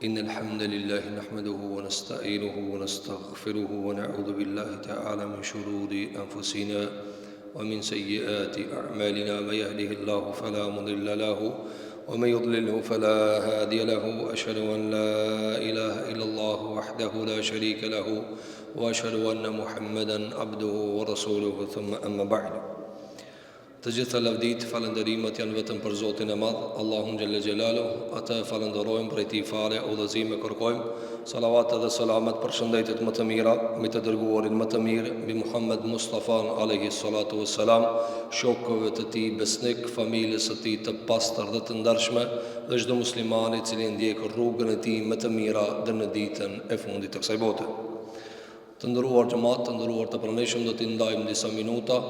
إن الحمد لله نحمده ونستعينه ونستغفره ونعوذ بالله تعالى من شرور أنفسنا ومن سيئات أعمالنا من يهده الله فلا مضل له ومن يضلله فلا هادي له وأشهد أن لا إله إلا الله وحده لا شريك له وأشهد أن محمدا عبده ورسوله ثم أما بعد. Të gjitha lavdit, falënderimet janë vetëm për Zotin e Madh, Allahun Xhelle Xhelalu. Atë falenderojmë, prej Tij fare udhëzime kërkojmë. Salavat dhe selamet për shëndetit më të mira, mbi të dërguarin më të mirë, mbi Muhammed Mustafa alayhi salatu wassalam, shokëve të Tij besnik, familjes së Tij të pastër dhe të ndershme, dhe çdo muslimani i cili ndjek rrugën e Tij më të mira deri në ditën e fundit të kësaj bote. Të nderuar xhamat, të nderuar të pranishëm, do t'i ndajmë disa minuta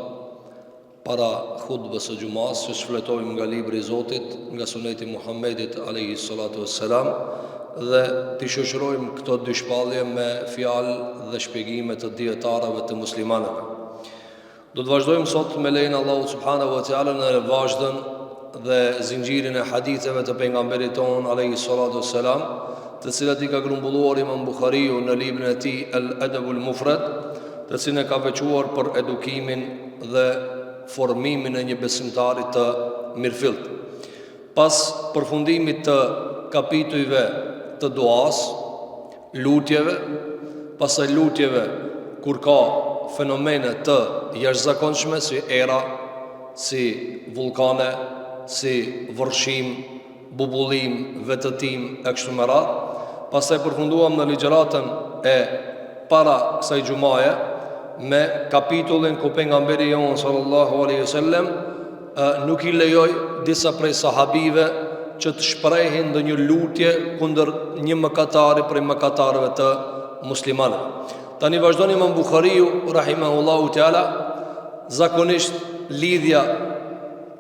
para khutbës së xumas, që shfletojmë nga libri i Zotit, nga suneti Muhammedit alayhi salatu wassalam, dhe t'i shoqërojmë këto dy shpallje me fjalë dhe shpjegime të dietarëve të muslimanëve. Do të vazhdojmë sot me lejen e Allahut subhanahu wa taala në vazhdën dhe zinxhirin e haditheve të pejgamberit ton alayhi salatu wassalam, të cilat i ka grumbulluar Imam Buhariu në librin e tij Al-Adabul Mufrad, të cilin e ka veçuar për edukimin dhe formimin e një besimtari të mirëfillt. Pas përfundimit të kapitujve të duas, lutjeve, pasaj lutjeve kur ka fenomene të jashtëzakonshme si era, si vulkane, si vërshim, bubullim, vetëtim e kështu me radhë, pasaj përfunduam në ligjëratën e para kësaj xumaje me kapitullin ku pejgamberi jon sallallahu alaihi wasallam nuk i lejoi disa prej sahabive që të shprehin ndonjë lutje kundër një mëkatari prej mëkatarëve të muslimanëve. Tani vazhdon Imam Buhariu rahimahullahu taala, zakonisht lidhja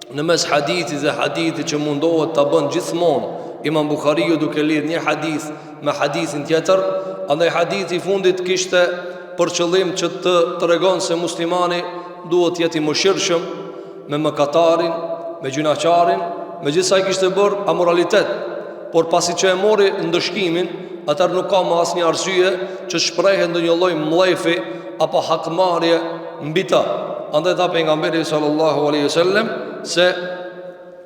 në mes hadithit dhe hadithit që mundohet ta bën gjithmonë Imam Buhariu duke lidhur një hadith me hadithin tjetër, andaj hadithi i fundit kishte për qëllim që të tregon se muslimani duhet të jetë i mëshirshëm me mëkatarin, me gjunaqarin, megjithëse ai kishte bërë amoralitet, por pasi që e mori ndëshkimin, atëherë nuk ka më asnjë arsye që shprehet ndonjë lloj mllëfi apo hakmarrje mbi ta. Andaj tha pejgamberi sallallahu alaihi wasallam se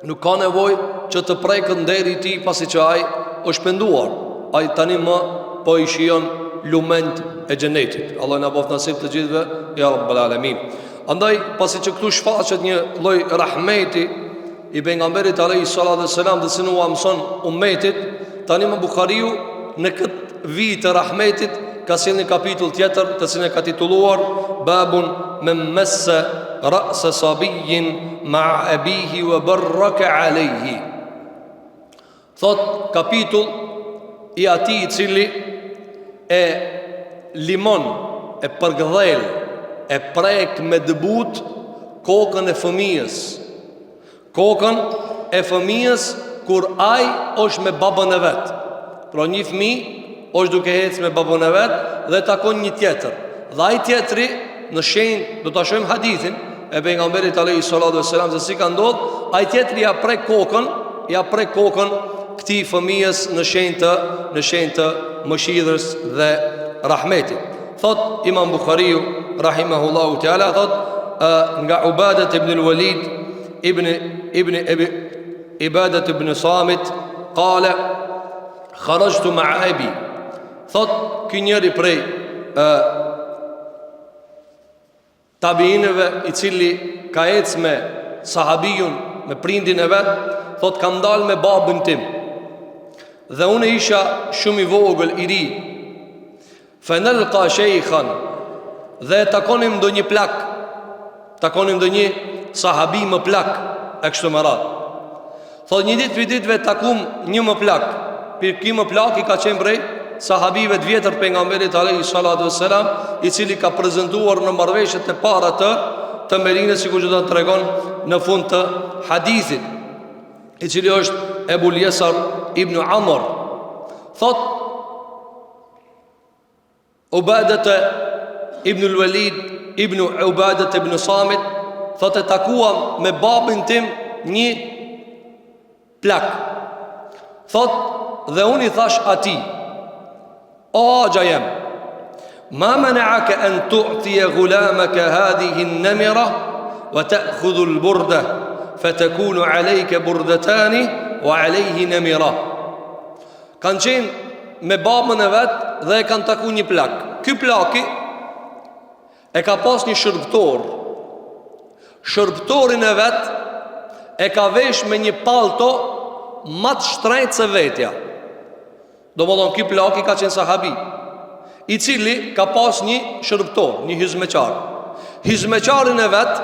nuk ka nevojë që të prekët nderi i tij pasi që ai është penduar. Ai tani më po i shijon lument e xhenetit. Allah na bof nasib të gjithëve, ya rabbal alamin. Andaj pasi që këtu shfaqet një lloj rahmeti i pejgamberit alayhi salatu wassalam, dhe si nuk mëson ummetit, tani më Buhariu në këtë vit të rahmetit ka sjellë një kapitull tjetër, të cilin e ka titulluar Babun men massa ra's sabiyyin ma'a abihi wa baraka alayhi. Thot kapitull i atij i cili e limon, e përgdhel, e prek me dëbut kokën e fëmijës. Kokën e fëmijës kur ai është me babën e vet. Pra një fëmijë është duke ecë me babën e vet dhe takon një tjetër. Dhe ai tjetri në shenjë, do ta shohim hadithin e pejgamberit alayhi salatu wassalam se si ka ndodhur, ai tjetri ja prek kokën këtij fëmijës në shenjë të mëshirës dhe rahmetit. Thot Imam Buhariu rahimahullahu taala, thot nga Ubadat ibn al-Walid ibn Ibadat ibn Samit qala kharajtu ma'a abi. Thot ky njeri prej tabiinëve i cili ka ecë me sahabijun, me prindin e vet, thot kam dalë me babën tim dhe unë isha shumë i vogël, i ri. Fanalqa shaykhan, dhe takonim ndonjë plak, takonim ndonjë sahabi më plak e kështu me radhë. Thot një ditë për ditëve takum një më plak. Për ky më plak i ka qenë prej sahabive të vjetër pejgamberit alayhi salatu wassalam, i cili ka prezantuar në marrëveshjet e para të Medinës, sikur që do të tregon në fund të hadithit, i cili është Ebul Yesar ibn Amr. Thot Ubadat ibn al-Walid ibn Ubadat ibn Samit, thot e takuam me babin tim një plak. Thot dhe unë i thash ati: O agja jem, ma mena'aka an tu'tiya ghulamaka hadhihi an-namira wa ta'khudhu al-burda fatakunu 'alayka burdatani wa 'alayhi namira. Kanë qenë me babën e vet dhe e kanë taku një plak. Ky plaki e ka pas një shërbëtor. Shërbëtorin e vet e ka vesh me një palto më të shtrenjtë se vetja. Domethënë ky plaki ka qenë sahabi, i cili ka pas një shërbëtor, një hizmeqar. Hizmeqarin e vet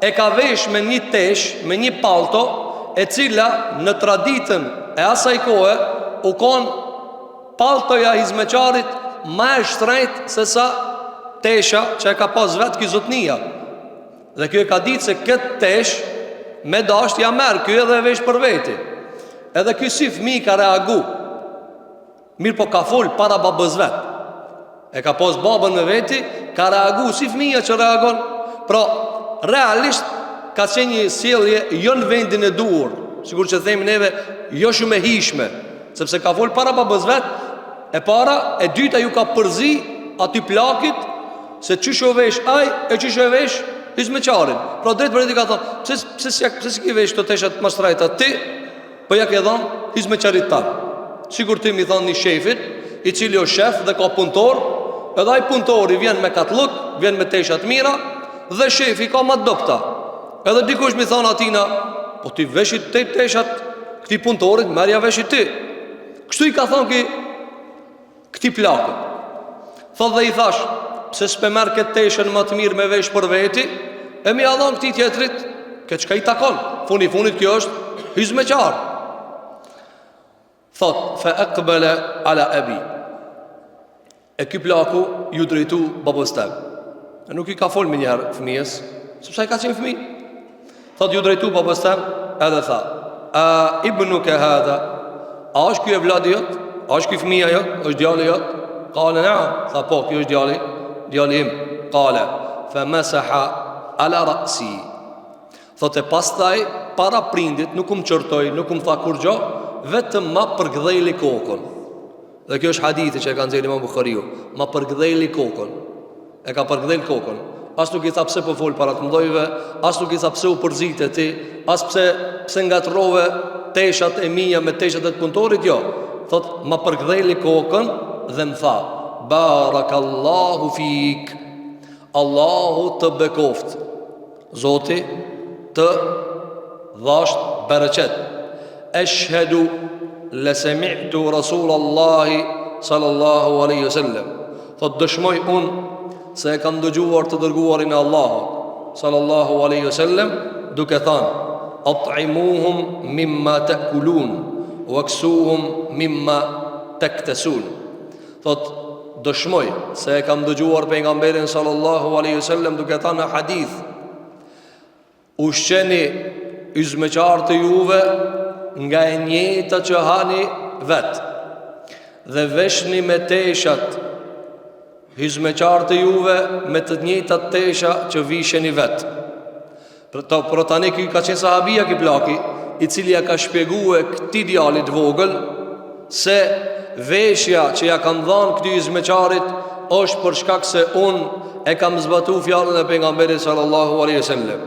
e ka vesh me një tesh, me një palto, e cila në traditën e asaj kohe u konë paltoja hizmeqarit ma e shtrejt se sa tesha që e ka pas vetë ky zotnia. Dhe kjo e ka ditë se këtë tesh me dasht ja merë, kjo edhe e vesh për veti. Edhe kjo si fmi ka reagu, mirë po ka full para babës vetë. E ka pas babën me veti, ka reagu si fmija që reagon. Pra, realisht ka qenë një sjellje jo në vendin e duhur, sigur që themi neve, jo shumë e hishme, sepse ka full para babës vetë. E para, e dyta ju ka përzi aty plakit se qysho vesh aj e qysho vesh hizmeqarin. Pra drejt për e ti ka thonë, pse si ki vesh të teshat më shtrajta ti, për ja ke thonë hizmeqarit ta. Sigur ti mi thonë një shefit, i cili o shef dhe ka punëtor, edhe aj punëtori vjen me katluk, vjen me teshat mira, dhe shefi ka ma dopta. Edhe dikush mi thonë atina, po ti veshit te teshat këti punëtorit, merja veshit ti. Kështu i ka thonë këti plakët. Thot dhe i thash, pse s'pe merë këtë teshen më të mirë me vesh për veti, e mi adhon këti tjetrit, këtë qka i takon. Funit kjo është hizmeqar. Thot, fe ekbele ala ebi. E ky plaku ju drejtu babës tem. E nuk i ka fol me njerë fëmijës, sepse i ka qenë fëmij. Thot, ju drejtu babës tem, edhe tha: a ibnu ke hadha, a është kjo e vladi jot? A është kjo fëmija jot? është djali jot? Kale nea. Tha po, kjo është djali im. Kale fe mesaha ala rasi. Thot, e pastaj para prindit nuk më qërtoj, nuk më tha kur gjo, vetëm ma përgdhejli kokën. Dhe kjo është hadithi që e kanë zeli Imam Bukhariu. Ma përgdhejli kokën. E ka përgdhejli kokën. As nuk i tha pse po fol para të mdojve, as nuk i tha pse u përzit e ti, as pse nga të rove teshat e mija me teshat e të punëtorit, jo. Thot, ma përgdhejli kokën dhe më tha: Barakallahu fik, Allahu të bekoft, Zoti të dhasht bereqet. Eshhedu le semi'tu Rasulallahi sallallahu aleyhi sallam. Thot, dëshmoj unë se e kam dëgjuar të dërguarin e Allahu sallallahu aleyhi sallam, duke thanë: at'imuhum mimma ta'kulun waksuhum mimma taktasun. Thot, dëshmoj se e kam dëgjuar pejgamberin sallallahu aleyhi sallam duke thanë në hadith: ushqeni hizmeqar të juve nga e njëta që hani vet, dhe veshni me teshat hizmeqar të juve me të njëjtat tesha që visheni vet. Pro tani ky ka qenë sahabia ky plaki, i cili ja ka shpjegue këti djalit vogël se veshja që ja kam dhanë këti hizmeqarit është për shkak se unë e kam zbatu fjallën e pejgamberit sallallahu alaihi wasallam.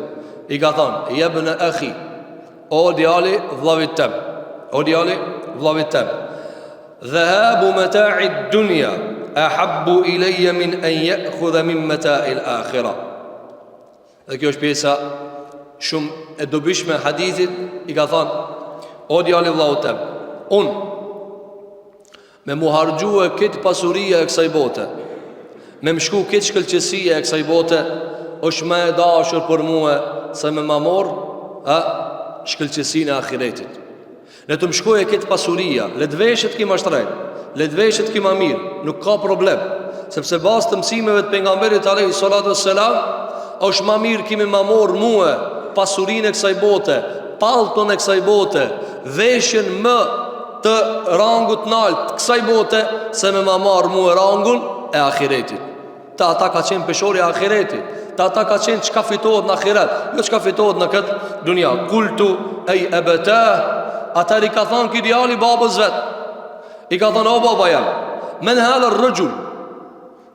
I ka thënë: jebne akhi, o djali vllavit tem, o djali vllavit tem, dhahabu mata'id dunya ahabbu ilayya min an ya'khudha min mata'il akhirah. Dhe kjo është pjesa shumë e dobishme e hadithit. I ka thënë: o djali vllavit tem, unë me mu hargjue këtë pasuria e kësaj bote, me më shku këtë shkëlqësia e kësaj bote, është me e dashur për muhe se me ma morë shkëlqësin e ahiretit. Le të më shkoj e këtë pasuria, le të veshët kima shtrejt, le të veshët kima mirë, nuk ka problem, sepse bas të mësimeve të pejgamberit alayhi salatu wassalam, është ma mirë kimi ma morë muhe pasurin e kësaj bote, palton e kësaj bote, veshjen më të rangut nalt kësaj bote, se me ma marë mu e rangun e ahiretit. Ta ata ka qenë peshori e ahiretit, ta ata ka qenë qka fitohet në ahiret, jo qka fitohet në këtë dunia. Kultu ej e bete, atëri ka thonë ki djali babës vet: I ka thënë: "O baba jam, men hadha ar-rajul?"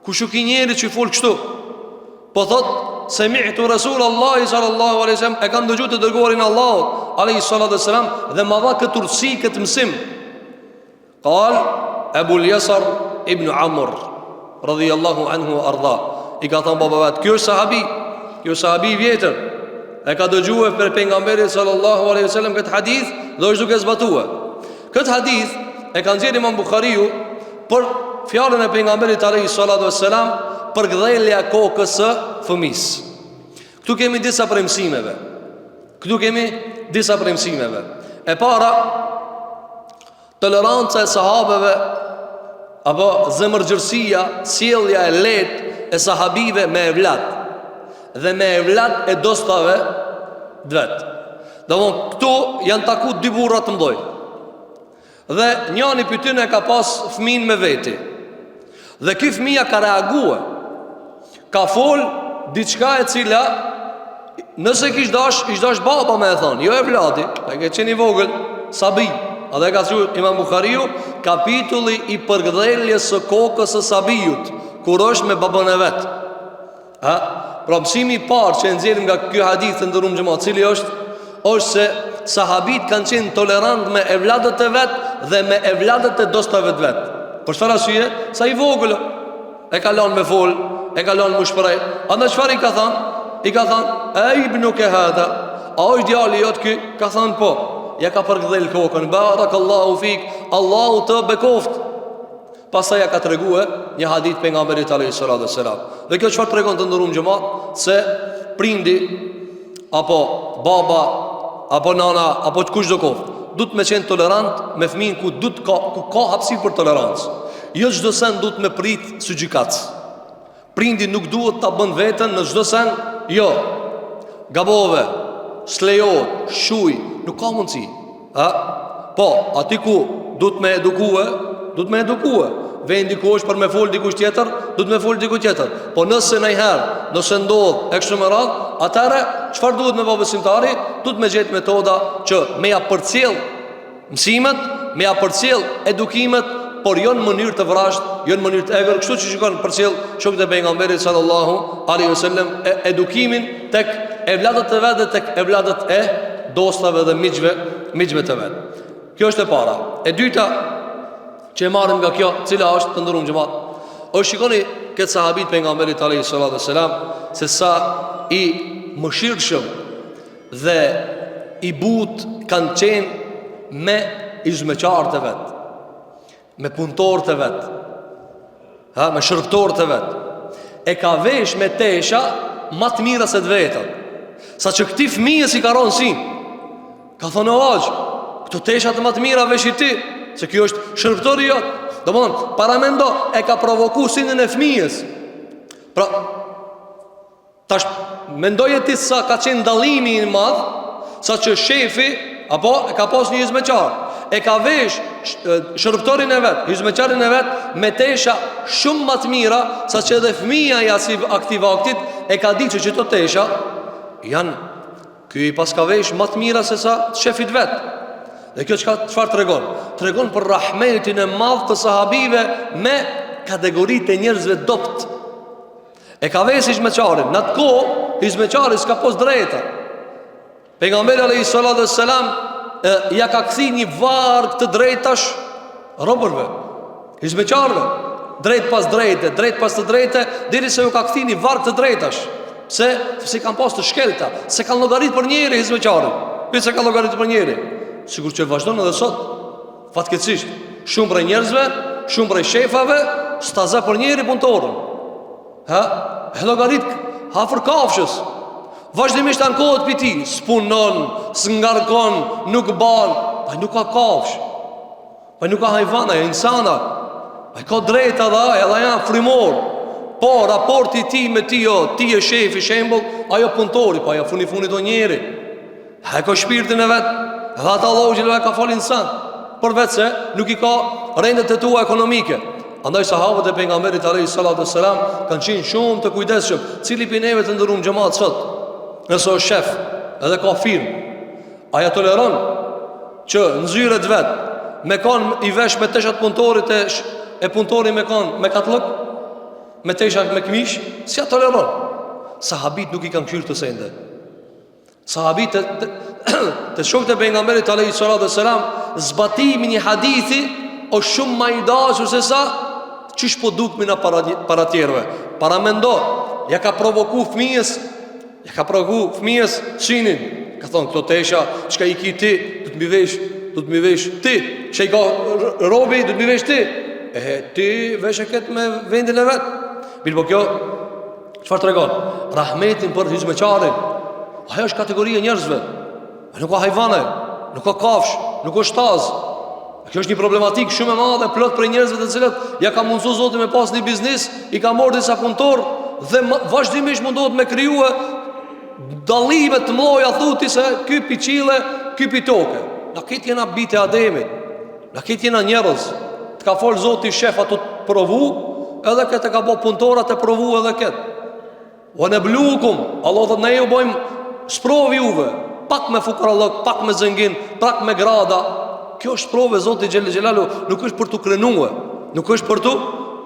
Kush u ki njeri që fol kështu? Po thot: "Sami'tu Rasulullah sallallahu alaihi wasallam", e kam dëgjuar të dërguarin Allahut alaihi salatu wasalam, dhe ma dha këtë urtësi, këtë mësim. Qal Abu al-Yasar ibn Amr radhiyallahu anhu arda. I ka thënë baba vet: "Kjo është sahabi i vjetër. E ka dëgjuar për pejgamberin sallallahu alaihi wasallam këtë hadith dhe është duke zbatuar." Këtë hadith e ka nxjerrë Imam Buhariu për fjalën e pejgamberit alayhi salatu wassalam për gdhelja kokës së fëmisë. Këtu kemi disa premtimeve. E para, toleranca e sahabeve apo zemërgjërsia, sjellja e lehtë e sahabive me evlat dhe me evlat e dostave vet. Domthon këtu janë taku dy burra të mëdhenj. Dhe njëri prej tyre ka pas fëmin me veti. Dhe ky fëmia ka reaguar. Ka fol diçka e cila nëse kish dash baba me e thonë, jo e vladi, e ke qenë i vogël, sabi. A dhe ka thënë Imam Buhariu, kapitulli i përgdheljes së kokës së sabijut, kur është me babën e vet. Pra mësimi i parë që nxjerrim nga ky hadith të ndëruar xhamat, cili është se sahabit kanë qenë tolerant me evladët e vet dhe me evladët e dostave të vet. Për çfarë arsye? Sa i vogël e ka lënë me fol, e ka lënë më shpreh. Andaj çfarë i ka thënë? I ka thënë: "Ej ibnuke hada", a është djali jot ky? Ka thënë po. Ja ka përgdhel kokën. Barakallahu fik, Allahu të bekoft. Pastaj ja ka treguar një hadith pejgamberit alayhi salatu wassalam. Dhe kjo çfarë tregon të ndëruar xhamat? Se prindi apo baba apo nana apo kush do kof, duhet me qenë tolerant me fëmin ku ka hapësirë për tolerancë. Jo çdo sen duhet me prit së gjykac. Prindi nuk duhet ta bën veten në çdo sen, jo. Gabove, s'lejohet, shuj, nuk ka mundësi. Po, aty ku duhet me edukue. Vendi ku është për me fol dikush tjetër, duhet me fol dikush tjetër. Po nëse nëse ndodh e kështu me radhë, atëherë çfarë duhet me bë besimtari? Duhet me gjetë metoda që me ja përcjell mësimet, me ja përcjell edukimet, por jo në mënyrë të vrasht, jo në mënyrë të egër. Kështu që shikon përcjell shokët e pejgamberit sallallahu alaihi wasallam edukimin tek evladët e vet dhe tek evladët e dostave dhe miqve të vet. Kjo është e para. E dyta që marrim nga kjo, cila është të ndëruar xhamat, është shikoni këtë sahabit pejgamberit alayhi salatu wasalam, se sa i mëshirshëm dhe i butë kanë qenë me izmeqarët e vet, me punëtorët e vet, me shërbëtorët e vet. E ka vesh me tesha më të mira se të vetën. Sa që këti fëmijës i ka ronë sin, ka thonë: "O aq, këto tesha të më të mira vesh i ti, se kjo është shërbëtori jot." Domthon, paramendo e ka provoku sinën e fëmijës. Pra, tash mendoje ti sa ka qenë dallimi i madh, sa që shefi apo e ka pas një hizmeqar, e ka vesh shërbëtorin e vet, hizmeqarin e vet me tesha shumë më të mira, sa që edhe fëmia i aktivaktit e ka ditë që këto tesha janë, ky i pas ka vesh më të mira se sa shefit vet. Dhe kjo çfarë tregon? Tregon për rahmetin e madh të sahabive me kategoritë e njerëzve dopt. E ka vesh hizmeqarin. Në atë kohë hizmeqari s'ka pas drejta. Pejgamberi alayhi salatu wassalam ja ka kthy një varg të drejtash robërve, hizmeqarëve, drejt pas të drejte, deri se ju ka kthy një varg të drejtash. Se kanë pas të shkelta, se kanë llogarit për njëri hizmeqarin. Pse kanë llogarit për njëri? Sigur që vazhdon edhe sot. Fatkeqësisht, shumë prej njerëzve, shumë prej shefave staza për njëri punëtorën. Llogarit hafër kafshës. Vazhdimisht ankohet për ti, s'punon, s'ngarkon, nuk ban. Pa nuk ka kafsh, pa nuk ka hajvana, e insana. Pa ka drejta dhe edhe janë frimor. Po, raporti ti me ti, jo, ti e shefi, shembull, ajo punëtori, pa ajo funit o njeri. E ka shpirtin e vetë, edhe ata Allahu xhelal ka fal insan, por vetë se nuk i ka rendet e tua ekonomike. Andaj sahabët e pejgamberit alayhi salatu wassalam kanë qenë shumë të kujdesshëm. Cili prej neve të ndëruam xhamat sot, nëse është shef edhe ka firmë, aja toleron që në zyret vet me kanë i vesh me teshat punëtorit e punëtori me kanë me katlëk, me teshat me këmish, si a toleron. Sahabit nuk i kanë këshirë të sende. Sahabit të shokët e pejgamberit alayhi salatu wassalam, zbatimi një hadithi o shumë ma i dashur se sa çish po dukmi na para tjerëve. Para mendo, ja ka provoku fëmijës sinin. Ka thonë këto tesha, çka i ki ti, do të më vesh ti. Çka i ka robi, do të më vesh ti. Ti vesh e këtë me vendin e vet. Mirë, po kjo çfarë tregon? Rahmetin për hizmeçarin. Ajo është kategoria e njerëzve. Nuk ka hajvane, nuk ka kafsh, nuk ka shtaz. Kjo është një problematikë shumë e madhe, plot për njerëzve të cilët ja ka mundsuar Zoti me pas një biznes, i ka marrë disa punëtor dhe vazhdimisht mundohet me krijuar dallime të mëdha, thotë se ky piçille, ky pitoke. Na këtë jena bitë Ademit. Na këtë jena njerëz. Të ka fol Zoti shefa të provu, edhe këtë ka bë punëtorat të provu edhe këtë. Wa nabluukum, Allah thotë ne ju bëjmë sprovi juve, pak me fukarallok, pak me zëngin, pak me grada. Kjo është provë Zoti xhel xhelalu, nuk është për të krenuar, nuk është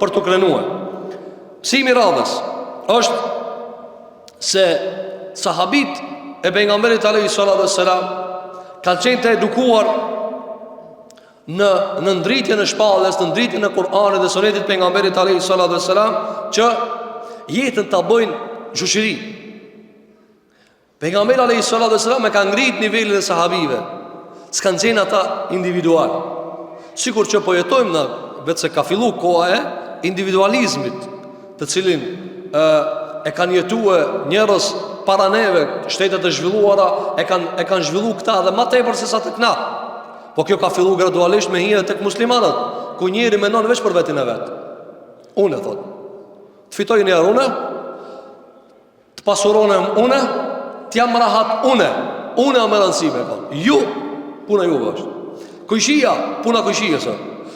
për të krenuar. Mësimi radhës është se sahabit e pejgamberit alayhi salatu wassalam kanë qenë të edukuar në ndritjen e shpallës, në ndritjen e Kur'anit dhe sunetit pejgamberit alayhi salatu wassalam, që jetën ta bëjnë shoqëri. Pejgamberi alayhi salatu wassalam e ka ngrit nivelin e sahabive. S'kan qenë ata individual. Sikur që po jetojmë në vetë se ka fillu koha e individualizmit, të cilin e kanë jetuar njerëz para neve, shtetet e zhvilluara e kanë zhvilluar këta dhe më tepër se sa tek na. Po kjo ka filluar gradualisht me hije tek muslimanët, ku njëri mendon vetëm për veten e vet. Unë thot, të fitoj një unë, të pasuronem unë, të jam rahat unë më rëndësime po. Ju puna juve është. Kujshia, puna kujshies.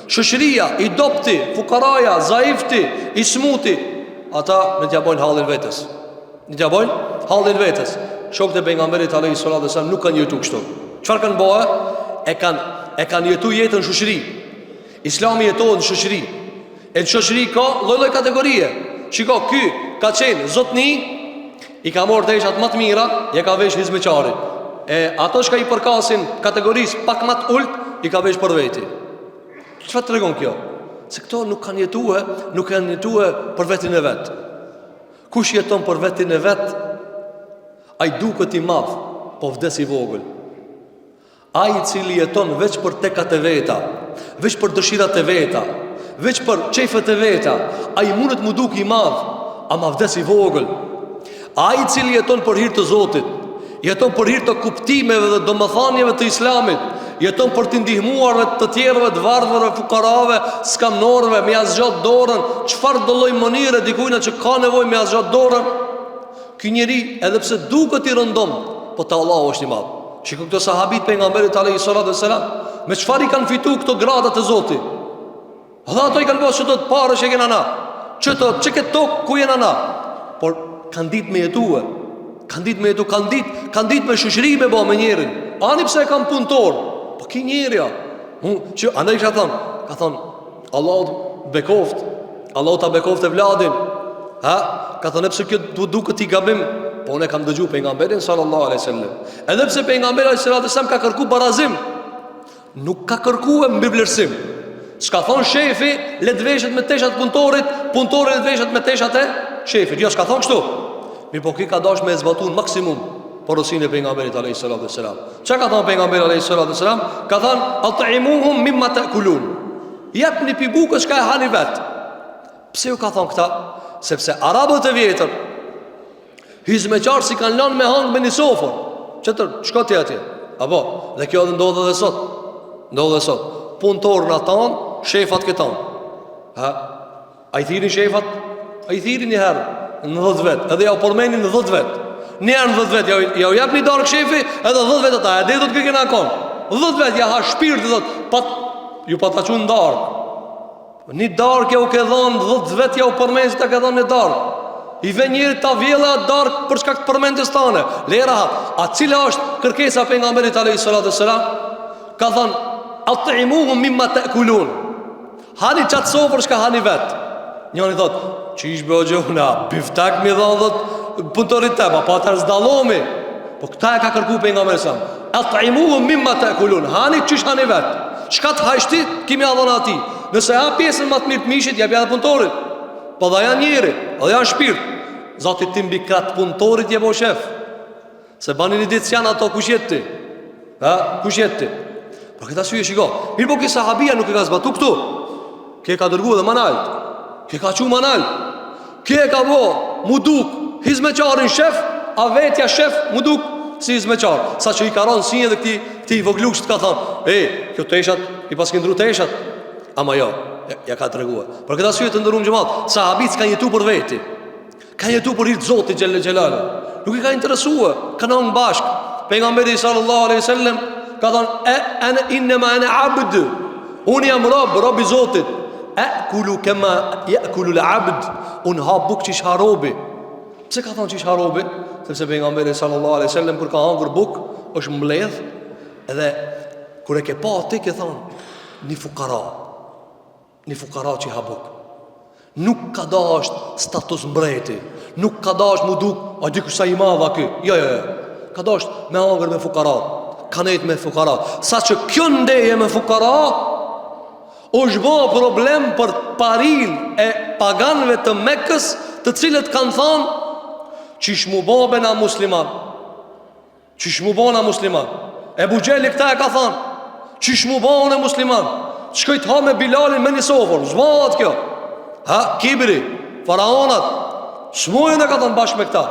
Shoqëria, i dopti, fukaraja, zaifti, i smuti, ata në t'ja bojnë hallin vetes. Në t'ja bojnë hallin vetes. Shokët e pejgamberit alayhi salatu wasallam nuk kanë jetu kështu. Çfarë kanë bërë? E kanë jetu jetën në shoqëri. Islami jetohet në shoqëri. E në shoqëri ka lloj-lloj kategorie. Shiko, ky ka qenë zotni, i ka marrë teshat më të mira, ja ka vesh hizmeçarit. E ato që i përkasin kategorisë pak më të ulët, i ka vesh për veti. Çfarë tregon kjo? Se këto nuk kanë jetuar për vetin e vet. Kush jeton për vetin e vet, ai duket i madh, po vdes i vogël. Ai i cili jeton veç për tekat e veta, veç për dëshirat e veta, veç për çefet e veta, ai mundet mu duk i madh, ama vdes i vogël. Ai i cili jeton për hir të Zotit, jeton për hir të kuptimeve dhe domethënieve të Islamit, jeton për të ndihmuar të tjerëve, të varfërve, fukarave, skamnorëve, me azgjat dorën, çfarë do lloj mënyre dikujt që ka nevojë me azgjat dorën. Ky njeri, edhe pse duket i rëndom, po te Allahu është i madh. Shikoj këto sahabit pejgamberit alayhi salatu wassalam, me çfarë i kanë fituar këto grada të Zotit. Dhe ato i kanë bërë çdo të parë që kanë ana. Çka tok ku janë ana. Por kanë ditë me jetue. Kanë ditë me shoqëri me bë me njerin. Ani pse e kanë punëtor. Po ki njerja. Që andaj ka thon Allahu bekoft. Allahu ta bekoft e vladin. Ka thonë pse kjo duket i gabim. Po unë kam dëgjuar pejgamberin sallallahu alaihi wasallam. Edhe pse pejgamberi sallallahu alaihi wasallam ka kërkuar barazim, nuk ka kërkuar mbi vlerësim. S'ka thonë shefi le të veshet me teshat punëtorit, punëtori le të veshet me teshat e shefit. Jo, s'ka thonë kështu. Mirë, po ki ka dashur me zbatun maksimum porosinë e pejgamberit alayhi salatu wasalam. Çka ka thënë pejgamberi alayhi salatu wasalam? Ka thënë at'imuhum mimma ta'kulun. Japni pi bukës çka e hani vet. Pse u ka thënë këtë? Sepse arabët e vjetër hizmeçar si kanë lënë me hang me një sofër. Çetër, shko ti atje. Apo, dhe kjo ndodh edhe sot. Ndodh edhe sot. Punëtorën atan, shefat këtan. Ai thirin shefat, ai thirin një herë në 10 vet, edhe ja u përmenin në 10 vet. Një herë në 10 vet, ja u jap një darkë shefi, edhe 10 vet ata, e dhe do të kërkena kon. 10 vet ja ha shpirti thot, ju pa ta çun darkë. Një darkë ja u ke dhënë 10 vet ja u përmend se ta ke dhënë një darkë. I vjen njëri ta vjellë atë darkë për shkak të përmendjes tane. Lera, a cila është kërkesa e pejgamberit alayhi salatu wasalam? Ka thënë at'imuhum mimma ta'kulun. Hani qatë sofër shka hani vetë. Njëri thot, qish bëjë gjona, biftek mi dha dhët punëtorit tema, pa të rëzdalomi. Po këta e ka kërku pejgamberi sa. At'imuhum mimma ta'kulun. Hani qish hani vetë. Çka të hajshti, kimi adhon ati. Nëse ha pjesën më të mirë të mishit, jep edhe punëtorit. Po dha janë njeri, edhe janë shpirt. Zoti tim mbi kratë punëtorit jep o shef. Se bani një ditë s'janë ato, kush jetë ti? Kush jetë ti? Për këtë arsye shiko. Mirë po kësa sahabia nuk e ka zbatu këtu. Kje ka dërgu dhe manalt. Kje ka qu manalt. Kje ka bo, mu duk hizmeqarin shef, a vetja shef mu duk si hizmeqar. Sa që i ka ronë sinje dhe këti voglukës të ka thanë, kjo teshat, i pas këndru teshat. Ama jo, ja ka të regua. Për këtë arsye të ndërum gjëmat, sahabit s'ka jetu për veti. Ka jetu për hirtë Zotit Gjelle Gjelale. Nuk i ka interesua, ka në në bashk. Pejgamberi sallallahu alaihi wasallam ka thënë, innema ene abd. Unë jam rob i Zotit. Kulu kema kulu le abd. Unë ha buk qish ha robi. Pse ka thënë qish ha robi? Sepse pejgamberi sallallahu alaihi wasallam kur ka hangur buk, është mbledh, edhe kur e ke pa ti ke thënë një fukara që ha buk. Nuk ka dash status mbreti, nuk ka dash mu duk, a di kush sa i madha ky. Jo. Ka dash me hangër me fukara, kanet me fukara. Sa që kjo ndeje me fukara është bo problem për parin e paganëve të Mekës, të cilët kanë thënë qish mu bobe na musliman. Qish mu bo na musliman. Ebu Gjeli këta e ka thënë qish mu bo në musliman. Shkojt ha me Bilalin me një sofër. Zvalat kjo. Kibri, faraonat, smujën e ka thënë bashkë me këta.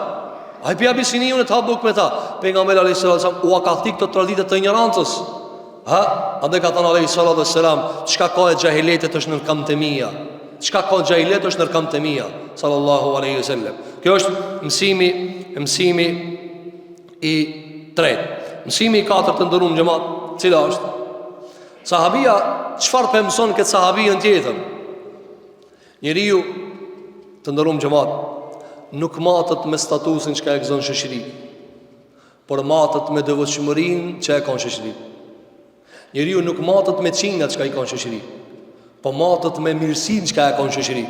A i pja bisinijun e të ha buk me ta. Pejgamberi alayhis salam u ka thik të traditet të ignorancës. Ande ka thënë alayhis salam, çka ka e xahiletet është në kam të mia. Çka ka xahilet është në kam të mia. Sallallahu alaihi wasallam. Kjo është mësimi i tretë. Mësimi i katërt të ndërum xhamat, cila është? Sahabia, çfarë po mëson këtë sahabien tjetër? Njeriu të ndërum xhamat nuk matët me statusin që ka e gëzon shëshri, por matët me devotshmërinë që e ka në shëshri. Njeriu nuk matët me qinat që ka i ka në shëshri, por matët me mirësinë që ka e ka në shëshri.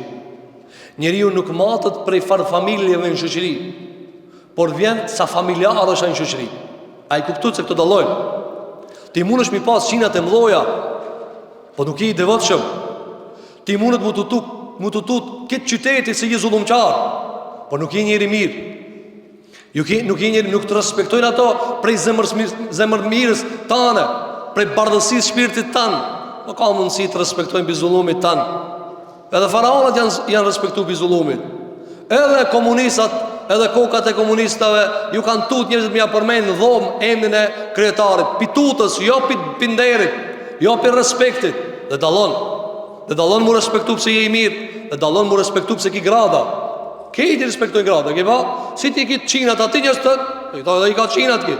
Njeriu nuk matët prej familjeve në shëshri, por vjen sa familjarë është në shëshri. A i kuptu se këtë dallojnë. Ti mund është mi pas qinat e mdoja, po nuk i devotshëm. Ti mundet mu të tut këtë qyteti si një zullumqar, por nuk i njëri mirë. Nuk të respektojnë ato prej zemër mirës tane, prej bardhësisë shpirtit tanë. Po ka mundësi të respektojnë bi zullumit tanë. Edhe faraonat janë respektu bi zullumit. Edhe komunistat, edhe kokat e komunistave ju kanë tut njerëzit me ja përmend dhomë emrin e kryetarit, pitutës, jo pinderit, jo për respektit. Dhe dallon mu respektu pse je i mirë, dhe dallon mu respektu pse ki grada. Këti respektojnë grada, ke pa? Si ti ki qinat ati njës të, dhe i ka qinat ki.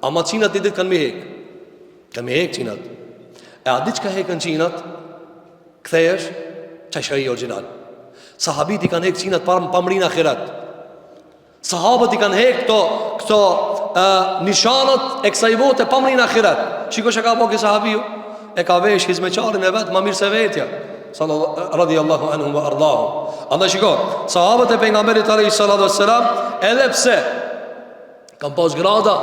Ama qinat i ditë kanë me hek. Kanë me hek qinat. E a ditë që ka hekën qinat, këthejesh, që shka i original. Sahabit i kanë hek qinat pa mrinë akhirat. Sahabët i kanë hek këto nishanët e kësaj bote pa mrinë akhirat. Shiko që ka po kësë sahabiju, e ka vesh hizmeqarin e vetë ma mirë se vetja. Radiyallahu anhum wa ardahum. Andaj shiko, sahabët e pejgamberit alayhis salatu wassalam, edhe pse kanë pas grada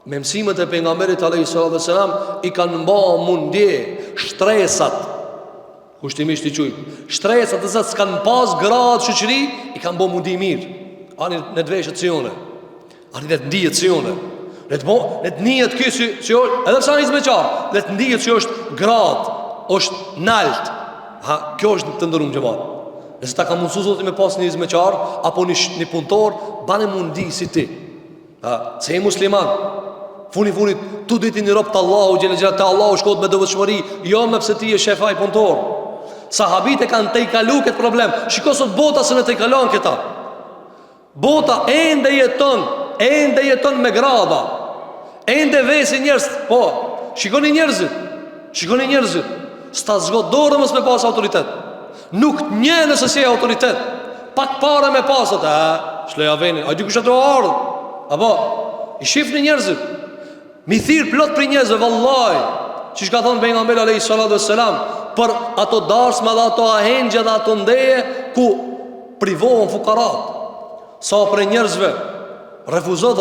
me mësimet e pejgamberit alayhis salatu wassalam, i kanë mba mundje shtresat. Kushtimisht i quj shtresat të zëtë s'kanë pas gradë shoqëri, i kanë bo mundi mirë. Ani në të veshët si jone, ani në të ndijet si jone, në të ndijet kjo si është, edhe përsa një zmeqar, në të ndijet si është gradë, është nalt. Kjo është të ndërum gjëmat. Nëse ta ka mundësu Zoti me pas një zmeqar, apo një punëtor, bane mundi si ti. Se i musliman, funit, tu diti një ropë të Allahu, gjelë të Allahu shkot me dëvëshmëri, jo me pëse ti e shefa i punëtor. Sahabit e kanë te i kalu këtë problem. Shiko sot bota se në te i kalon këta. Bota ende jeton me grada, ende vesi njerëz. Po, shikoni njerëzit, s'ta zgot dorë mës me pas autoritet. Nuk një nëse si autoritet, pak pare me pasat. Shleja venin, a di kusha të ardhë. Apo, i shifni njerëzit, mi thirë plot për njerëzve, vallaj, Që ka thonë pejgamberi alayhi salatu wassalam për ato darsme dhe ato ahengje dhe ato ndeje ku privohen fukarat. Sa për njerëzve refuzot,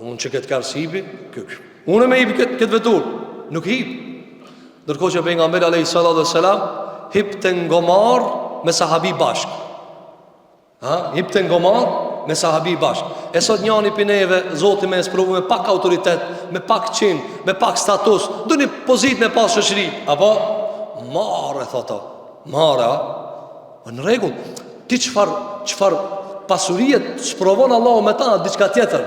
unë që këtë karë hipi, unë me hipi këtë vetur, nuk hip. Ndërkohë që pejgamberi alayhi salatu wassalam hip të ngomar me sahabi bashk. Hip të ngomar me sahabi bashk. E sot njani për neve, Zoti me sprovu me pak autoritet, me pak qin, me pak status, du një pozit me pas shoqëri. Apo, mare, thota, mare, në regull. Ti qëfar pasurijet sprovon Allah me ta, diçka tjetër.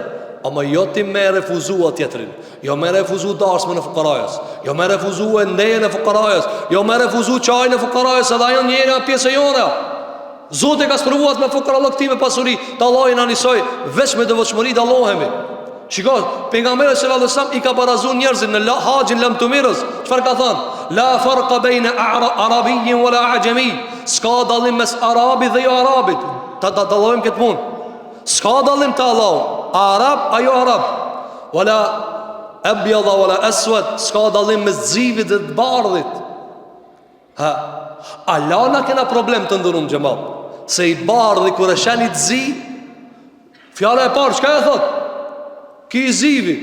Ama jo ti me refuzua tjetërin, jo me refuzu darsme në fukarajës, jo me refuzu e ndeje në fukarajës, jo me refuzu qaj në fukarajës, edhe ajo njëri a pjesë e jone. Zotë ka sprovuat me fukara këti me pasuri, të Allah i në njësoj, veç me dëvëshmëri të Allahemi. Shikoj, pejgamberi sallallahu alaihi wasallam i ka barazun njerëzin në haqin lëm të mirës. Çfarë ka thënë? La farqa bejne arabijin wala ajemi. Ska dalim mes arabi dhe jo arabit. Ta dalojmë këtë punë. Ska dalim të Allah, arab ajo arab. Wala abjadha wala aswad. Ska dalim mes zivit dhe të bardhit. Allah na kena problem të ndërum xhamat. Se i bardhi kur e shani të zi, fjala e parë çka e thot? Ki i zivi.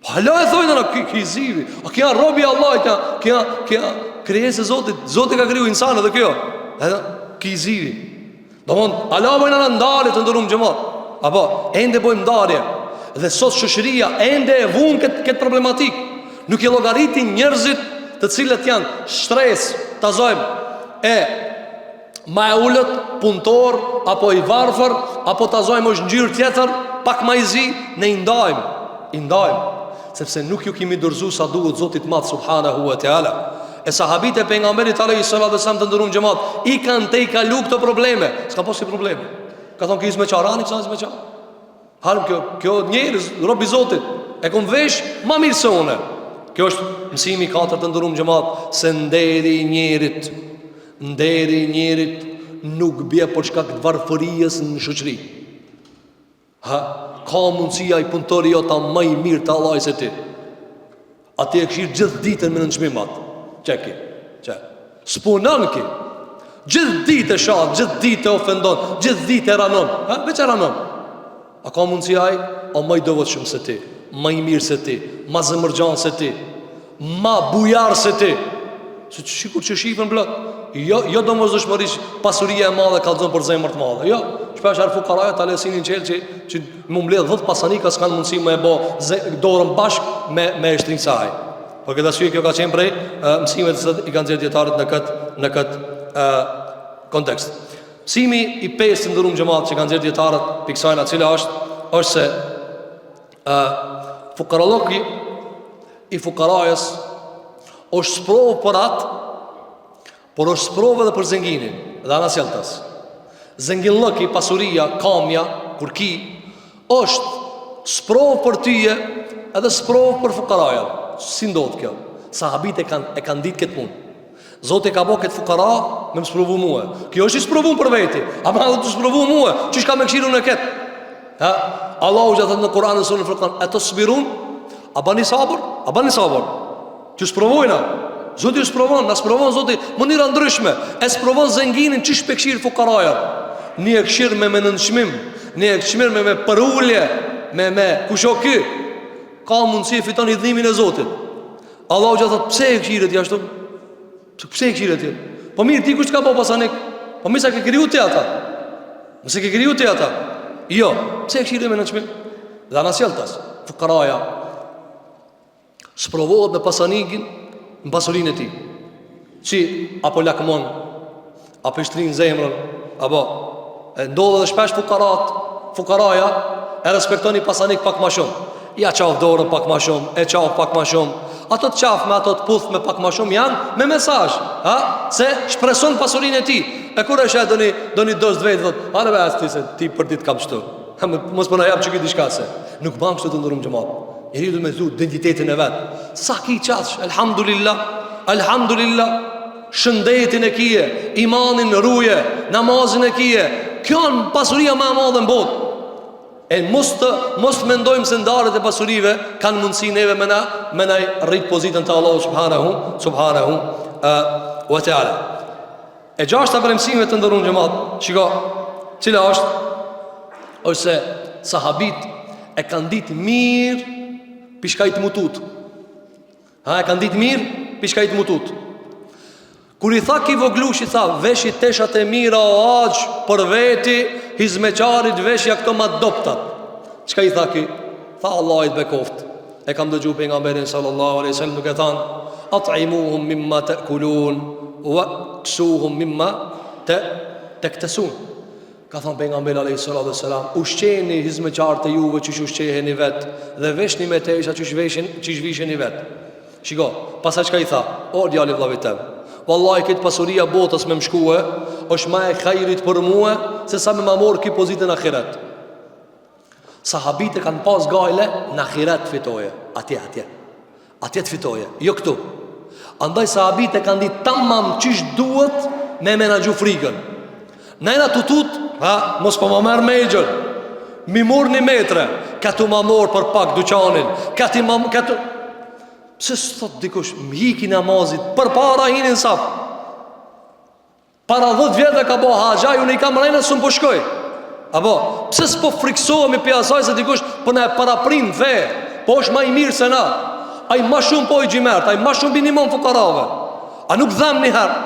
Hala e thojnë në ki i zivi. A kja robi Allah, kja krijesë e Zotit. Zotit ka kriju insanë dhe kjo. Ki i zivi. Do mund, Allah bojnë në ndarje të ndërum xhamat. Apo, ende bojmë ndarje. Dhe sot shoqëria ende e vunë këtë problematik. Nuk e llogaritin njerëzit të cilët janë shtres, ta zojmë ma e ullët, punëtor, apo i varfër, apo ta zojmë është ngjyrë tjetër, pak ma i zi, ne i ndajmë, sepse nuk ju kemi dorëzu sa duhet Zotit madh subhanahu wa taala. E sahabit e pejgamberit alayhi salatu wasallam të ndërum xhamat, i kanë te i kalu këto probleme, s'ka posi probleme. Ka thonë ki izme qarani, kësa izme qarani. Halëm kjo njerëz, robi Zotit, e kom vesh ma mirë se une. Kjo është mësimi 4 të ndërum xhamat, se nderi njerit nuk bje për shkak të varfërijës në shoqëri. Ka mundësia i punëtori jota më i mirë të Allahit se ti. Ati e këshirë gjithë ditën me nënçmimat. Qeki, s'punon ki. Gjithë ditë e shatë, gjithë ditë e ofendon, gjithë ditë e ranon. Veç e ranon. A ka mundësia o më i devotshëm se ti, më i mirë se ti, më zemërgjan se ti, më bujar se ti. Se shikur që shifën blot. Jo do mosdëshmërish pasuria e madhe kallzon për zemër të madhe. Jo, shpesh fukaraja ta lesinin qelë që më mbledh 10 pasanika s'kan mundësi më e bë dorën bashk me shtrin saj. Por këtë arsye kjo ka qenë prej mësimeve që i kanë dhënë dietarët në këtë kontekst. Mësimi i 5 të ndërum xhamat që kanë dhënë dietarët piksojnë cila është se fukaralloki i fukarajës është sprovë për atë, por është sprovë edhe për zenginin dhe anasjeltas. Zenginllëki, pasuria, kamja, kur ki, është sprovë për tyje edhe sprovë për fukaraja. Si ndodhë kjo? Sahabit e kanë ditë këtë punë. Zoti ka bo këtë fukara me më sprovu muhe. Kjo është i sprovu për veti, ama edhe të sprovu muhe, që shka me këshiru në këtë. Allahu që thëtë në Kur'an në surën Furqan, e të sbirun, a bani sabër, që sprovojna. Zoti ju sprovon, na sprovon Zoti mënyra ndryshme. E sprovon zenginin çish pe këshir fukaraja. Një e këshir me nënçmim, një e këshir me përulje, me kusho ky. Ka mundësi e fiton hidhimin e Zotit. Allahu që thot pse e këshiret jashtu? Pse e këshiret ti? Po mirë ti kush ka po pasanik? Po mirë sa ke kriju ti ata? Mëse ke kriju ti ata? Jo, pse e këshiret me nënçmim? Dhe anasjeltas, fukaraja sprovohet me pasanikin në pasurin e ti, që apo lakmon, apo shtrin zemrën, apo ndodhe dhe shpesh fukaraja e respektoni pasanik pak ma shumë. Ja qaf dorën pak ma shumë, e qaf pak ma shumë. Ato të qaf me ato të puth me pak ma shumë janë me mesazh, se shpreson pasurin e ti. E kur e shë do një dos dvejtë dhët, anë be asë ti se ti për ditë kam qëtu, mos për në jap që këtë i shkase. Nuk banë kështu të ndërum gjëmatë. Njëri du me zu identitetin e vetë. Sa ki qash, elhamdulillah, shëndetin e kije, imanin ruje, namazin e kije. Kjo në pasuria ma madhe në botë. E mos mendojmë se ndarjet e pasurive kanë mundësi neve me na rrit pozitën te Allahu subhanahu wa taala. E gjashta për mësimeve të ndërruar xhamat, shiko, cila është se sahabit e kanë ditë mirë pishka i të mutut. E kanë ditë mirë pishka i të mutut. Kur i tha ki voglush, i tha, veshi teshat e mira o aq për veti, hizmeqarit veshja këto ma doptat. Qka i tha ki? Tha Allah i të bekoft. E kam dëgju për nga mberin sallallahu alaihi sallam, duke than, at'imuhum mimma te kulun, wa kësuhum mimma te këtesun. Ka than për nga mberin alaihi sallallahu alaihi sallam, ushqeni hizmeqarit e juve që ushqeheni vet, dhe veshni me tesha që visheni vet. Shiko, pasaj qka i tha? O djali vllavit tem, wallahi këtë pasuria botës me më shkue është ma e khajrit për mua se sa me ma morë ki pozitën në akhirat. Sahabite kanë pas gajle në akhirat fitoje. Atje të fitoje, jo këtu. Andaj sahabite kanë ditë tamam qish duhet me menagju frikën. Nëjna të tut, mos po ma merë me i gjën, mi murë një metre, këtu ma morë për pak duqanin, Pse së thot dikush, më hiki namazit, për para hinin sap. Para 10 vjetë ka bo haxha, ju në i kam rejnë, së më po shkoj. Apo, pse s'po friksohemi për asaj se dikush, për në e paraprin dhe, po është ma i mirë se na. A i ma shumë po i gjimert, a i ma shumë binimon fukarave. A nuk dhem njëherë,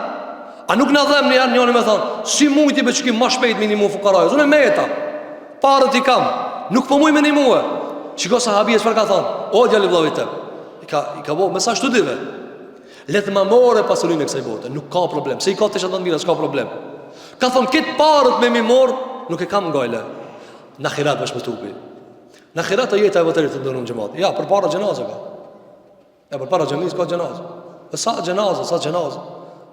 a nuk në dhem njëherë njëni me thonë, si mujti be që ki ma shpejt minimon fukarave. Zune me eta, parët i kam, nuk po muj minimue. Qiko sahabije çfarë ka thonë, o djali vllavit tem. I ka bo, me sa shtudive letë ma more pasurin e kësaj bote. Nuk ka problem, se i ka të shatë në mira, s'ka problem. Ka thonë, këtë parët me mi morë, nuk e kam gajle. Në akhirat me shpëtupi. Në akhirat e jetë e vëtërit të ndërun gjematë. Ja, për para gjenazë ka. Ja, për para gjenis ka gjenazë. Dhe sa gjenazë.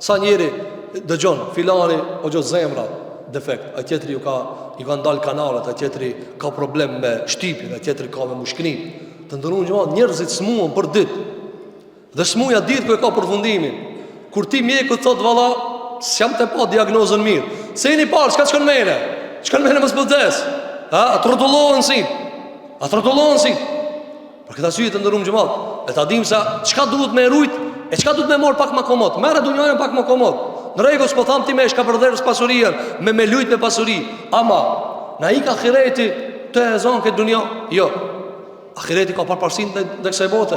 Sa njeri dëgjon, filani o gjotë zemra defekt, a tjetëri i ka ndalë kanalet, a tjetëri ka problem me shtipin, a tjetëri ka me mushknit. Të ndërun gjematë, njerëzit smuën për dit. Dhe smuja ditë kër e ka përfundimin. Kur ti mjeku të thotë valla, s'jam të pa diagnozën mirë. Se i një parë, qka qënë mene? Qënë mene më s'pëdhes? A të rëtullohen si? Për këta syje të ndërun gjematë, e ta dim sa qka duhet me rujt, e qka duhet me morë pak ma komod. Mere dunjojnë pak ma komod. Në rego s'po tham ti me shka përdherës pasurien, me lujt me pasuri. Ama, na i ka khireti të e zonë këtë dunjo? Jo. Akhireti ka parparsin dhe kësaj bote.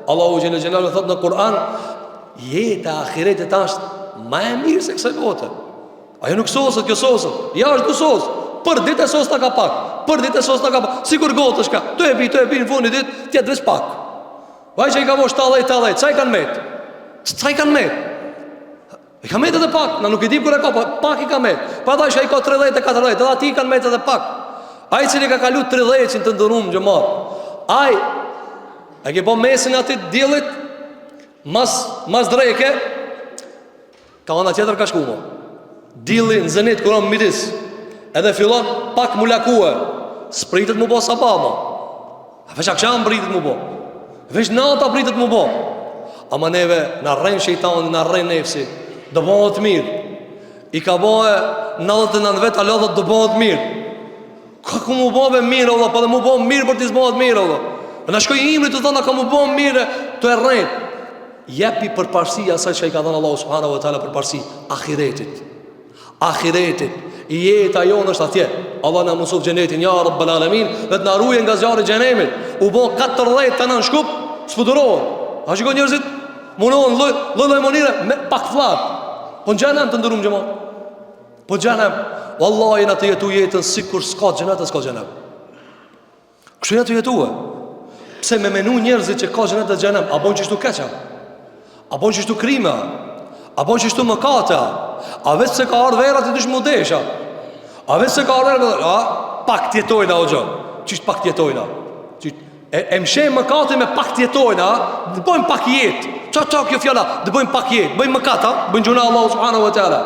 Allahu Gjellë Gjellë thot në Kur'an, jeta akhireti ta është ma e mirë se kësaj bote. Ajo nuk sosët, kjo sosët. Ja është du sosë. Për dit e sosë ta ka pak. Sigur gotë është ka. Të e pi në fundi dit, tjetë veç pak. Vaj që i ka vosh 80, ca i kanë met? I ka met edhe pak. Na nuk i dim kër e ka, pak i ka met. Pa da isha i ka 30 e 40, edhe ati i kanë met edhe pak. Ai cili ka kalu 30 të ndërum gjëmar, ai e ke po mesin atit dilit, mas dreke, ka ana tjetër ka shkumo. Dili në zënit kërën midis, edhe fillon pak mu lakue, s'pritet mu bo sabama. A veç aksham pritet mu bo, veç nata pritet mu bo. Ama neve në rrejnë shejtani, në rrejnë nefsi, dë bëhet mirë. I ka bëhe 99 vetë, a lodhët dë bëhet mirë. Ka ku mu bëhe mirë, Allah, pa dhe mu bëhe mirë për t'i zbëhet mirë, Allah. Në shkoj imri të thona, ka mu bëhe mirë, të e rrejnë. Jepi për parësi asaj që i ka dhënë Allah subhanahu wa ta'ala për parësi ahiretit. Jeta jonë është atje. Allah në mësuf gjenetin, ja Rabbal Alamin, dhe të në ruje nga zjarë i gjenemit. U bo 14 të në në shkup, s'pudurohen. A shiko njërzit, munohen lëllë e monire me pak flat. Po në gjenem të ndërum gjëma. Po në gjenem, wallahi në të jetu jetën si kur s'ka gjenet e s'ka gjenem. Kështu jetu jetu e. Pse me menu njërzit që ka gjenet e gjenem, a bon që shtu keqa, a bon që shtu krime, a bon që shtu mëkate, a veç se ka ardhë verat i dush më desha, a veç se ka ardhë verat, pak tjetojna o gjën. Qishtë pak tjetojna? E mshem mëkate me pak tjetojna, dhe bojmë pak jetë. Qa kjo fjalla, dhe bojmë pak jetë. Bëjmë mëkata, bëjmë gjuna Allahu subhanahu wa ta'ala.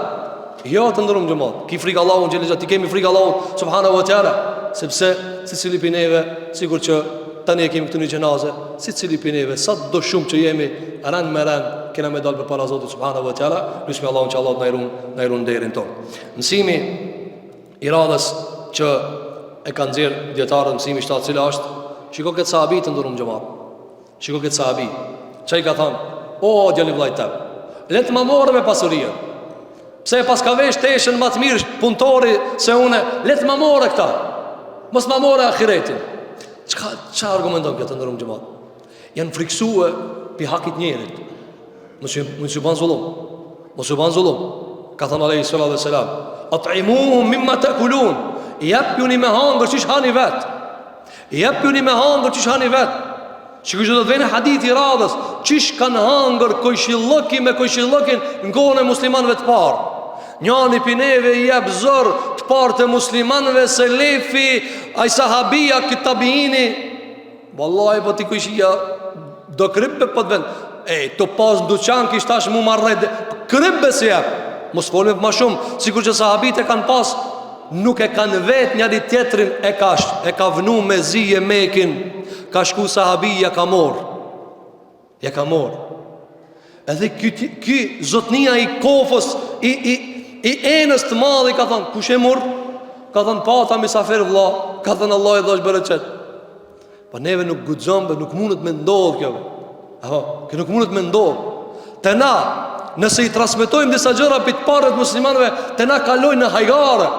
Jo të ndërum gjëmat, ki frikë Allahu në gjelizat, ti kemi frikë Allahu subhanahu wa ta'ala. Sepse, si cili pineve, sigur që tani e kemi këtu një gjenaze, si cili pineve, sa do shumë që jemi, ran me ran, kena me dalë për para Zotit subhanahu wa ta'ala. Lusmi Allahu që Allah në irun derin tonë. Mësimi i radhës që E kanë nxjerr dietarët mësimi shtat cila është. Shiko këtë sahabi të ndurum xhamat. Shiko këtë sahabi. Çai ka thënë, "O djali vllai tam, le të më morë me pasurinë. Pse pas ka vesh teshën më të mirë punëtori se unë, le të më morë këta. Mos më morë ahiretin." Ç'a argumenton këtë ndurum xhamat? Janë friksuar pi hakit njerit. Mos ju bën zullum. Mos ju bën zullum. Ka thënë alayhi salatu wassalam, "At'imuhum mimma ta'kulun." Japuni me hangër çish hani vet. Japuni me hangër çish hani vet. Shikoj do të vjen hadith i radhës, çish kanë hangër kojshilloki me kojshillokin në kohën e muslimanëve të parë. Njani pineve i jep zor të parë të muslimanëve se lefi ai sahabia këtë tabiini. Wallahi po ti kujshia do krype po të vend. To pas duçan kish tash mu marrë krype si jap. Mos folëm më shumë, sikur që sahabit e kanë pas, nuk e kanë vetë njëri tjetrin e ka vënu me zi e Mekin. Ka shku sahabi ja ka morë. Ja ka morë. Edhe ky zotnia i kofës, i enës të madhi ka thënë, kush e morë? Ka thënë, pata misafir vlla. Ka thënë, Allah i dhash bereqet. Pa neve nuk guxon, nuk mundet me ndodh kjo. Kjo nuk mundet me ndodh. Te na, nëse i transmetojmë disa gjëra për të parët muslimanëve, te na kalojnë në hajgare.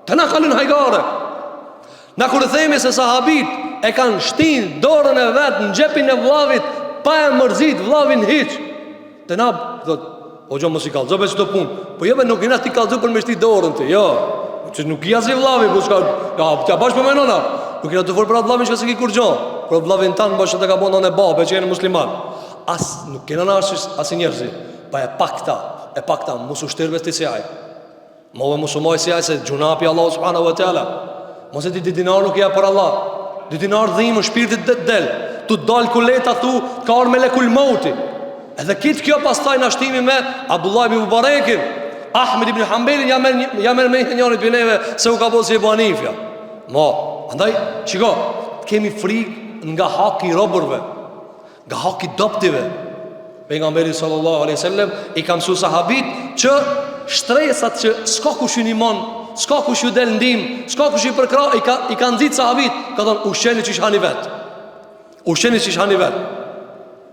Te na kalojnë në hajgare. Na kur themi se sahabit e kanë shtin dorën e vet në xhepin e vllavit pa e mërzit vllavin hiç. Te na thot, o xho mos i kallzo me çdo punë. Po jeve nuk jena ti kallzo për me shtit dorën ti. Jo. Që nuk i jazi vllavi, po çka, ja, ti bash po më nona. Nuk jena të fol për atë vllavin që s'e ke kur gjë. Për vllavin tan bash të ka bënë në babë që janë musliman. As nuk kena as njerëz. Pa e pakta mos u shterves ti si ai. Mos u moj si ai se gjunapi Allah subhanahu wa taala. Mos e di dinar nuk ja për Allah. Dinar dhimë shpirtit del. Tu dal kuleta tu ka ar me lekul mauti. Edhe kit kjo pastaj na shtimi me Abdullah ibn Mubarekin, Ahmed ibn Hanbelin ja merr me njëri bineve se u ka bosi Ebu Hanifja. Andaj shiko, kemi frikë nga haki i robërve, nga haki i doptive. Pejgamberi sallallahu alaihi wasallam i ka mësuar sahabit që shtresat që s'ka kush i nimon, s'ka kush ju del ndim, s'ka kush i përkra, i ka nxit sahabit, ka thonë ushqeni çish hani vet. Ushqeni çish hani vet.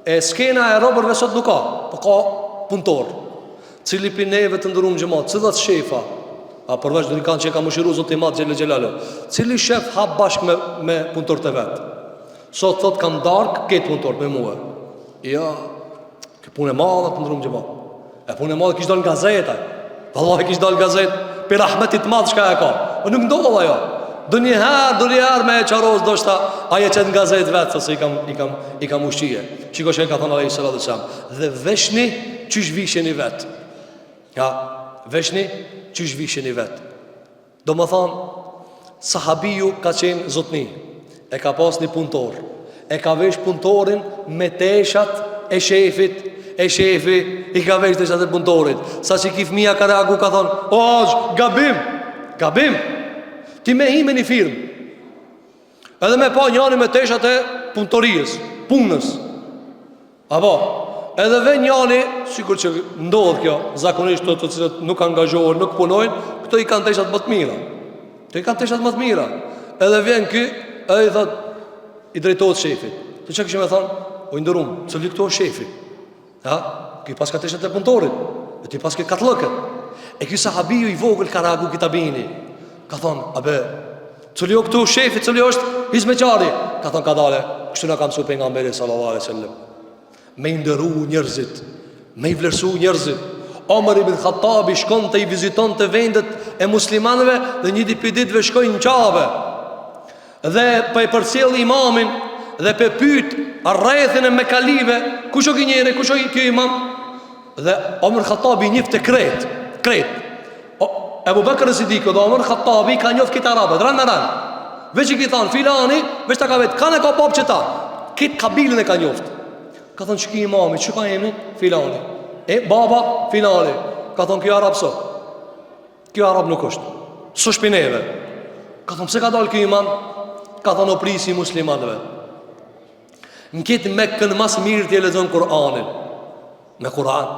E skena e robërve sot nuk ka, po ka punëtor. Cili për neve të ndërum xhamat, cilat shefa, përveç do i kanë që ka mëshiru Zoti i Madh xhelel xhelalu. Cili shef hap bashk me punëtorët e vet. Sot thot kam dark këtë punëtor me mua. Ja, kë punë e madhe të ndërum xhamat. E punë e madhe kish dal në gazeta. Vallahi kish dal në gazetë, për rahmetit madh çka e ka. Po nuk ndodh ajo. Do një herë me e qaroz do shta aje që në gazet vetë se i kam ushqie. Qiko që e ka thonë alai salatu sallam, dhe veshni qysh visheni vetë. Ja, veshni qysh visheni vetë. Do më thonë, sahabiju ka qenë zotni, e ka pas një punëtor, e ka vesh punëtorin me teshat e shefit, e shefi i ka vesh teshat e punëtorit. Sa që ki fëmija ka reagu ka thonë, o, gabim ti me hi me një firmë, edhe me pa njani me teshat e punëtorijës, punës. Apo, edhe ve njani, sikur që ndodhë kjo, zakonisht të cilët nuk angazhohen, nuk punojnë, këto i kanë teshat më të mira. Këto i kanë teshat më të mira. Edhe vjen ky, edhe i thot, i drejtohet shefit. Të që këshme thonë, o i ndërum, cëlli këto shefi. Ja, këj pas ka teshat e punëtorit, e ti pas ke katlëket. E këj sahabiju i vogël ka reagu kitabini. Ka thonë, abe, cëli o këtu shefi, cëli është hizmeqari. Ka thonë, ka dale, kështu në kam su pejgamberi sallallahu alaihi wasallam. Me i ndëru njerëzit, me i vlerësu njerëzit. Omar ibn Khattabi shkon të i viziton të vendet e muslimanëve dhe një dipiditve shkojnë në Qabe. Dhe për e përcjell imamin dhe për pyet arrethin e Mekalive, kush o kënjere, kush o kjo imam? Dhe Omar Khattabi njëftë të kret. Ebu Bekër Siddiku dhe Omar Khattabi ka njoftë këtë arabët, ran me ran. Veç i ki thanë, filani, veç ta ka vetë, kanë e ka papë që ta. Këtë kabilin e ka njoftë. Ka thonë, që ki imami, që ka emni? Filani. E, baba, filani. Ka thonë, kjo arab sot. Kjo arab nuk është. Së shpineve. Ka thonë, pse ka dalë kjo imam? Ka thonë, o prisi muslimanëve. Në këtë Mekën mas mirë t'je lexon Kur'anin. Me Kur'an.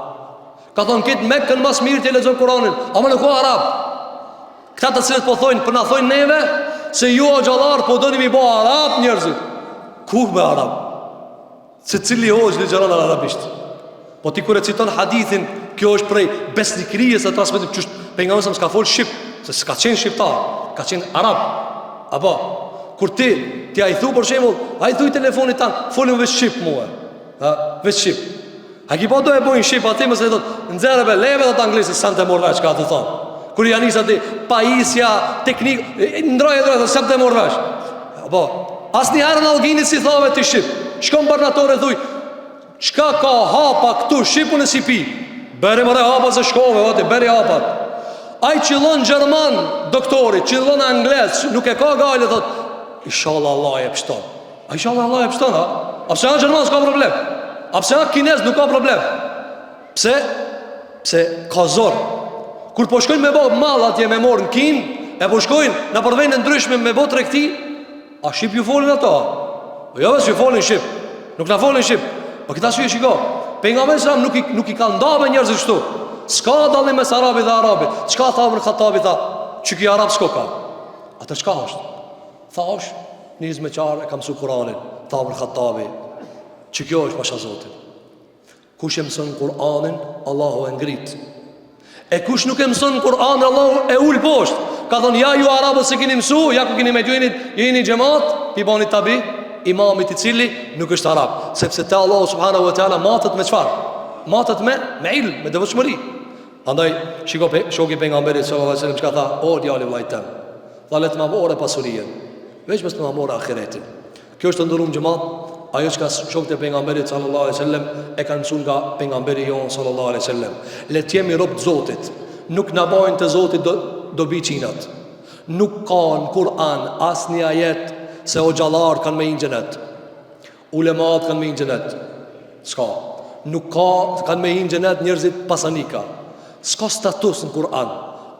Ka thonë, këtë Mekën mas mirë t'je lexon Kur'anin. Ama në ku arab? Këta të cilët po thojnë, për na thojnë neve se ju o xhallar po doni mi bë arab njerëzit. Ku me arab? Se cili hoxh ligjeron arabisht. Po ti kur e citon hadithin, kjo është prej besnikërisë së transmetimit që pejgamberi s'ka fol shqip, se s'ka qenë shqiptar, ka qenë arab. Apo kur ti ai thu për shembull, ai thuj telefonit tan, folëm vetë shqip mua. Vetë shqip. A ki po do e bojnë shqip aty mëse thot, nxerrë be leve ato anglisë sa të morr vesh ka të thon. Kur janë nisë aty pajisja, teknik, ndroje sa të morr vesh. Apo asnjëherë në Allginit si thove ti shqip. Shkon barnator e thuj, çka ka hapa këtu shqipun e si pi. Bëre më hapa se shkove aty, bëri hapat. Ai qillon gjerman doktori, qillon anglez, nuk e ka gale thot, inshallah Allah e pështon. Inshallah Allah e pështon, ha? A pse janë gjerman s'ka problem. A pse janë kinez nuk ka problem. Pse? Pse ka zor. Kur po shkojnë me bë mall atje me morën kin, e po shkojnë në përvende ndryshme me bë tregti, a shqip ju folin ato? Jo, vetë ju folin shqip. Nuk na folin shqip. Po këta shiko. Pejgamberi sa nuk i ka ndave njerëzit kështu. S'ka dallim mes arabit dhe arabit. Çka tha Umar Khattabi tha, çiki arab s'ka ka. Atë çka është? Tha është nizme qarë e kam mësu Kur'anin. Tha Umar Khattabi, që kjo është pasha Zotit. Kush e mëson Kur'anin, Allahu e ngrit. E kush nuk e mëson Kur'anin, Allahu e ul poshtë. Ka thonë, ja ju arabët se keni mësu, ja ku keni me ju jeni xhamat, pi bani tabi imamit I cili nuk është arab, sepse te Allahu subhanahu wa taala matet me çfarë? Matet me ilm, me devotshmëri. Andaj shiko shoku pejgamberit sallallahu alaihi wasallam çka tha, o djali vllajt tem. Tha le të më morë pasurien, veç mos të më morë ahiretin. Kjo është ndërum xhamat, ajo çka shokët e pejgamberit sallallahu alaihi wasallam e kanë mësuar nga pejgamberi jon sallallahu alaihi wasallam. Le të jemi rob të Zotit, nuk na bajnë te Zoti dobi çinat. Nuk ka në Kur'an asnjë ajet se o xhallar kanë me një xhenet, ulemat kanë me një xhenet. S'ka. Nuk ka kanë me një xhenet njerëzit pasanika. S'ka status në Kur'an.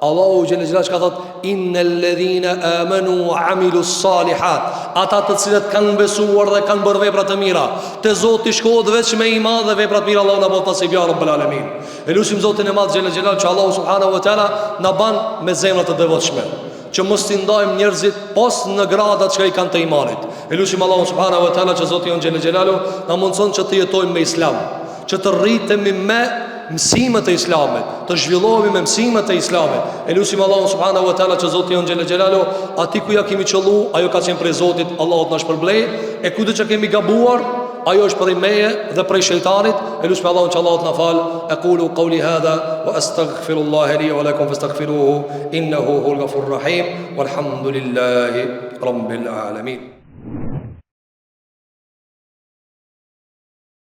Allahu xhelal xhelal ka thot innal ladhina amanu wa amilus salihat, ata të cilët kanë besuar dhe kanë bërë vepra të mira, te Zoti shkohet vetëm me iman dhe vepra të mira. Allahu na bëj pasojë ya rabbul alamin. Elusim Zotin e madh xhelal xhelal që Allahu subhanahu wa taala na ban me zemra të devotshme, që mos t'i ndajmë njerëzit pas në gradat që I kanë të imanit. Elusim Allahu subhanahu wa taala që Zoti jon xhelal xhelalu na mundson që të jetojmë me Islam, që të rritemi me mësimet e Islamit, të zhvillohemi me mësimet e Islamit. Elusim Allahu subhanahu wa taala që Zoti jon xhelal xhelalu aty ku ja kemi qellu, ajo ka qenë prej Zotit, Allahu na shpërblej, e kudo që kemi gabuar, ajo është prej meje dhe prej shejtanit. Elusim Allahun që Allahu të na fal. Aqulu qawli hadha wa astaghfirullaha li wa lakum fastaghfiruhu innahu huwal ghafurur rahim walhamdulillahi rabbil alamin.